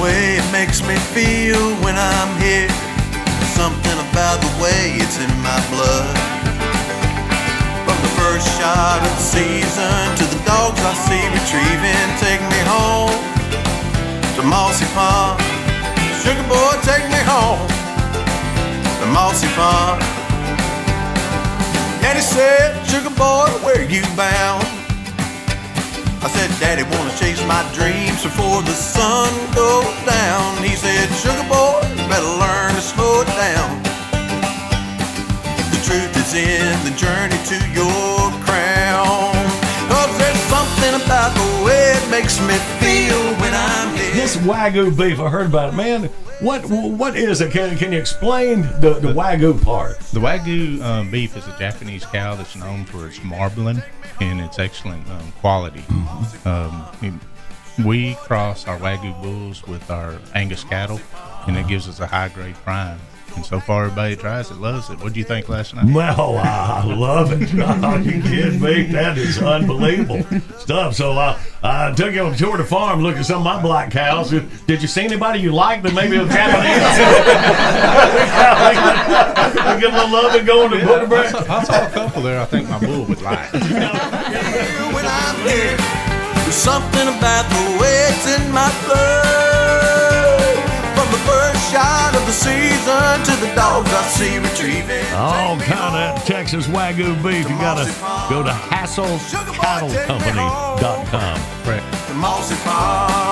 way it makes me feel when I'm here. Something about the way it's in my blood. From the first shot of the season to the dogs I see retrieving, take me home to Mossy Pond. Sugar boy, take me home to Mossy Pond. And he said, sugar boy, where you bound? I said, Daddy, wanna chase my dreams before the sun goes down. He said, sugar boy, you better learn to slow it down. The truth is in the journey to your crown. 'Cause there's something about the way it makes me feel when I'm here. This Wagyu beef, I heard about it, man. What is it? Can you explain the Wagyu part? The Wagyu beef is a Japanese cow that's known for its marbling and its excellent quality. We cross our Wagyu bulls with our Angus cattle, and it gives us a high-grade prime. And so far, everybody that tries it loves it. What did you think last night? Well, I love it. Are you kidding me? That is unbelievable stuff. So I took you on a tour of the farm, looked at some of my black cows. Did you see anybody you liked that maybe was Japanese? I give a little love and go in the Booger. I saw a couple there I think my bull would like. When I'm here, there's something about the way it's in my blood. From the first shot of the season to the dogs I see retrieving. All kind of Texas Wagyu beef. You gotta go to HassellCattleCompany.com. The Mossy Pond.